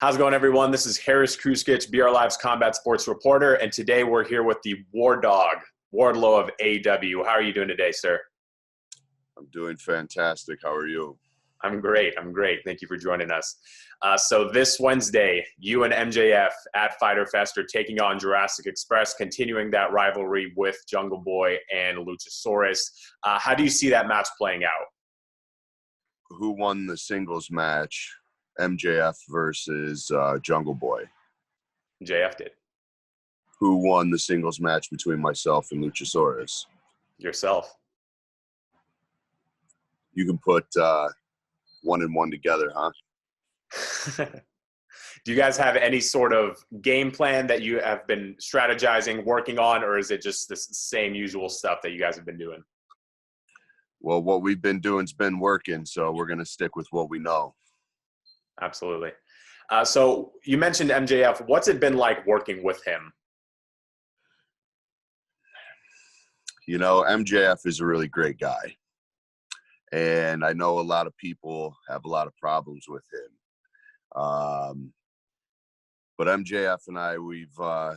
How's it going, everyone? This is Haris Kruskic, BR Live's combat sports reporter, and today we're here with the War Dog, Wardlow of AEW. How are you doing today, sir? I'm doing fantastic. How are you? I'm great. Thank you for joining us. So this Wednesday, you and MJF at Fyter Fest are taking on Jurassic Express, continuing that rivalry with Jungle Boy and Luchasaurus. How do you see that match playing out? Who won the singles match? MJF versus Jungle Boy. JF did. Who won the singles match between myself and Luchasaurus? Yourself. You can put one and one together, huh? Do you guys have any sort of game plan that you have been strategizing, working on, or is it just the same usual stuff that you guys have been doing? Well, what we've been doing's been working, so we're going to stick with what we know. Absolutely. So you mentioned MJF. What's it been like working with him? You know, MJF is a really great guy. And I know a lot of people have a lot of problems with him. But MJF and I, we've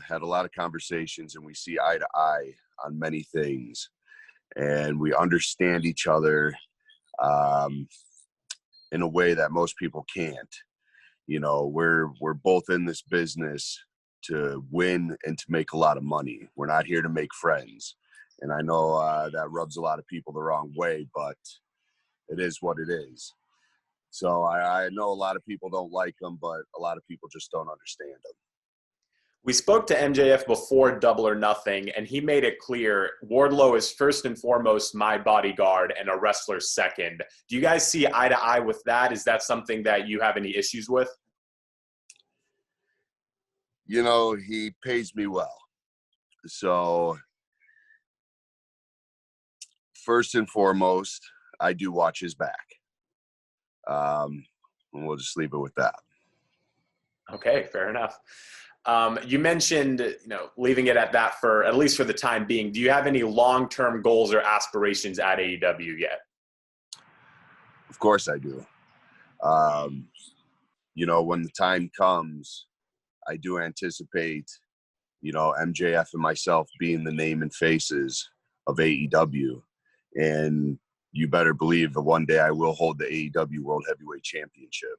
had a lot of conversations, and we see eye to eye on many things. And we understand each other in a way that most people can't. You know, we're both in this business to win and to make a lot of money. We're not here to make friends. And I know that rubs a lot of people the wrong way, but it is what it is. So I know a lot of people don't like him, but a lot of people just don't understand him. We spoke to MJF before Double or Nothing, and he made it clear Wardlow is first and foremost my bodyguard and a wrestler second. Do you guys see eye to eye with that? Is that something that you have any issues with? You know, he pays me well. So first and foremost, I do watch his back. And we'll just leave it with that. Okay, fair enough. You mentioned, leaving it at that for at least for the time being. Do you have any long-term goals or aspirations at AEW yet? Of course I do. When the time comes, I do anticipate, MJF and myself being the name and faces of AEW. And you better believe that one day I will hold the AEW World Heavyweight Championship.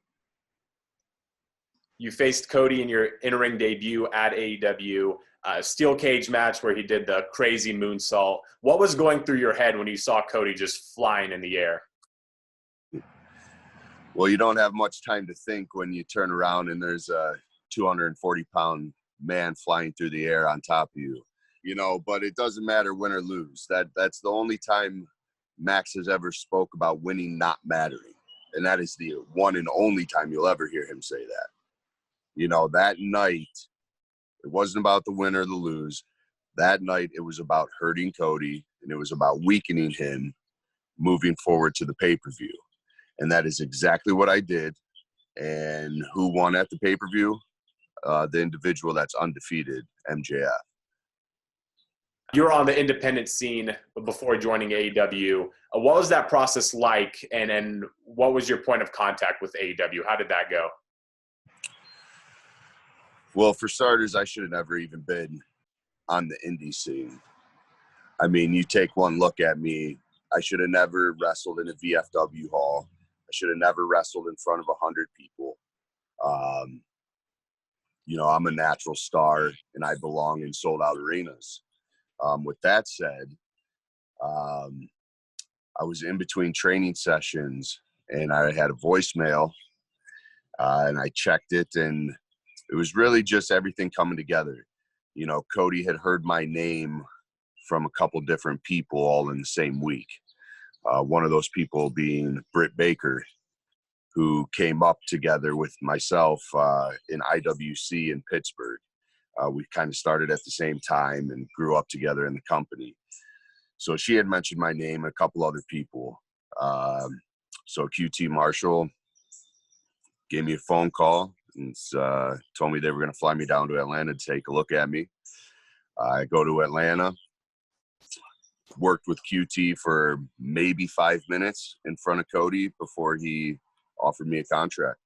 You faced Cody in your in-ring debut at AEW, steel cage match where he did the crazy moonsault. What was going through your head when you saw Cody just flying in the air? Well, you don't have much time to think when you turn around and there's a 240-pound man flying through the air on top of you. But it doesn't matter win or lose. That's the only time Max has ever spoke about winning not mattering. And that is the one and only time you'll ever hear him say that. That night, it wasn't about the win or the lose. That night, it was about hurting Cody, and it was about weakening him moving forward to the pay-per-view. And that is exactly what I did. And who won at the pay-per-view? The individual that's undefeated, MJF. You were on the independent scene before joining AEW. What was that process like, and what was your point of contact with AEW? How did that go? Well, for starters, I should have never even been on the indie scene. I mean, you take one look at me. I should have never wrestled in a VFW hall. I should have never wrestled in front of 100 people. I'm a natural star, and I belong in sold-out arenas. With that said, I was in between training sessions, and I had a voicemail, and I checked it, and it was really just everything coming together. Cody had heard my name from a couple different people all in the same week. One of those people being Britt Baker, who came up together with myself in IWC in Pittsburgh. We kind of started at the same time and grew up together in the company. So she had mentioned my name and a couple other people. So QT Marshall gave me a phone call and told me they were going to fly me down to Atlanta to take a look at me. I go to Atlanta, worked with QT for maybe 5 minutes in front of Cody before he offered me a contract.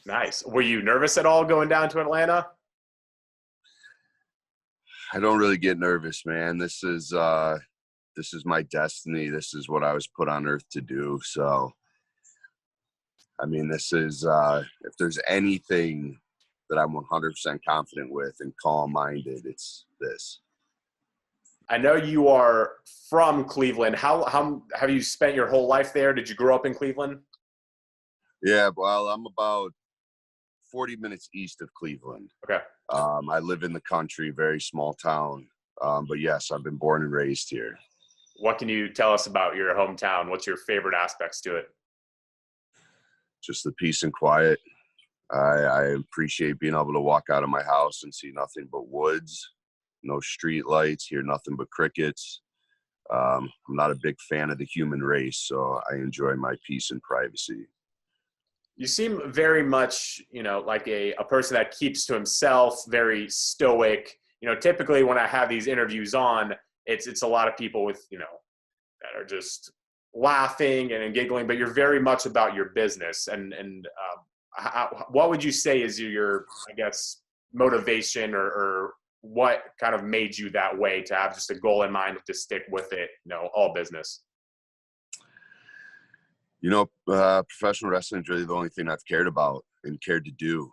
Nice. Were you nervous at all going down to Atlanta? I don't really get nervous, man. This is my destiny. This is what I was put on earth to do. So, I mean, this is, if there's anything that I'm 100% confident with and calm-minded, it's this. I know you are from Cleveland. How have you spent your whole life there? Did you grow up in Cleveland? Yeah, well, I'm about 40 minutes east of Cleveland. Okay. I live in the country, very small town. But yes, I've been born and raised here. What can you tell us about your hometown? What's your favorite aspects to it? Just the peace and quiet. I appreciate being able to walk out of my house and see nothing but woods, no street lights, hear nothing but crickets. I'm not a big fan of the human race, so I enjoy my peace and privacy. You seem very much, like a person that keeps to himself, very stoic. Typically when I have these interviews on, it's a lot of people with, that are just laughing and giggling, but you're very much about your business. And what would you say is your, I guess, motivation or what kind of made you that way to have just a goal in mind to stick with it, all business? Professional wrestling is really the only thing I've cared about and cared to do.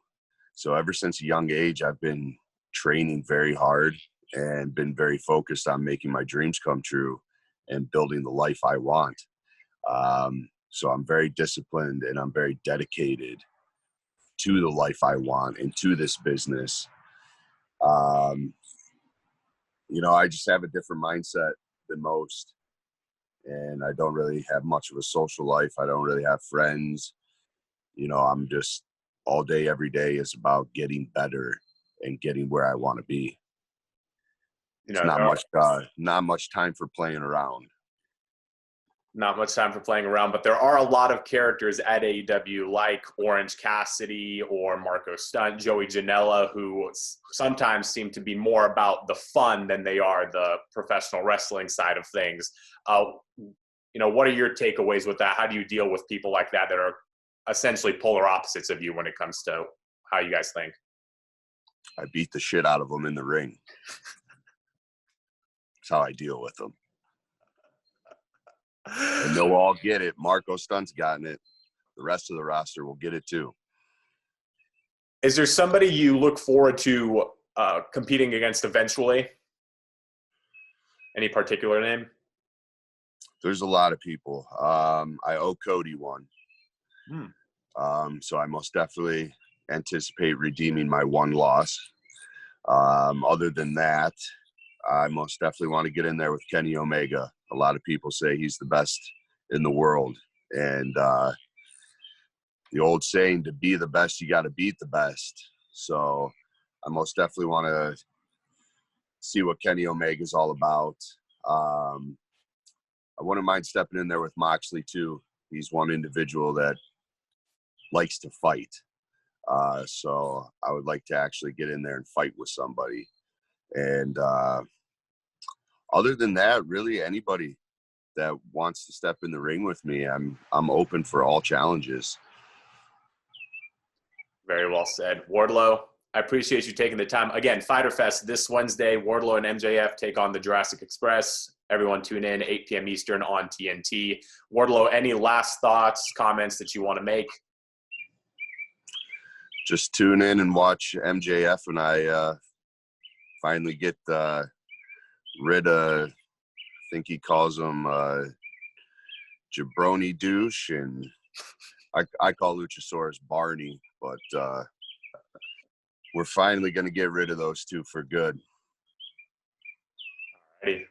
So ever since a young age, I've been training very hard and been very focused on making my dreams come true and building the life I want. So I'm very disciplined and I'm very dedicated to the life I want and to this business. I just have a different mindset than most. And I don't really have much of a social life. I don't really have friends. I'm just all day, every day is about getting better and getting where I want to be. It's not much time for playing around. Not much time for playing around, but there are a lot of characters at AEW like Orange Cassidy or Marco Stunt, Joey Janela, who sometimes seem to be more about the fun than they are the professional wrestling side of things. What are your takeaways with that? How do you deal with people like that are essentially polar opposites of you when it comes to how you guys think? I beat the shit out of them in the ring. That's how I deal with them. And they'll all get it. Marco Stunt's gotten it. The rest of the roster will get it too. Is there somebody you look forward to competing against eventually? Any particular name? There's a lot of people. I owe Cody one. So I most definitely anticipate redeeming my one loss. Other than that, I most definitely want to get in there with Kenny Omega. A lot of people say he's the best in the world. And the old saying, to be the best, you got to beat the best. So I most definitely want to see what Kenny Omega is all about. I wouldn't mind stepping in there with Moxley too. He's one individual that likes to fight. So I would like to actually get in there and fight with somebody. And other than that, really anybody that wants to step in the ring with me, I'm open for all challenges. Very well said. Wardlow, I appreciate you taking the time. Again, Fyter Fest this Wednesday. Wardlow and MJF take on the Jurassic Express. Everyone tune in, 8 p.m. Eastern on TNT. Wardlow, any last thoughts, comments that you want to make? Just tune in and watch MJF and I finally get rid of, I think he calls him Jabroni Douche, and I call Luchasaurus Barney, but we're finally going to get rid of those two for good. Alrighty.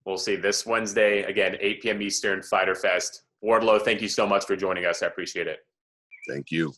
We'll see this Wednesday, again, 8 p.m. Eastern, Fyter Fest. Wardlow, thank you so much for joining us. I appreciate it. Thank you.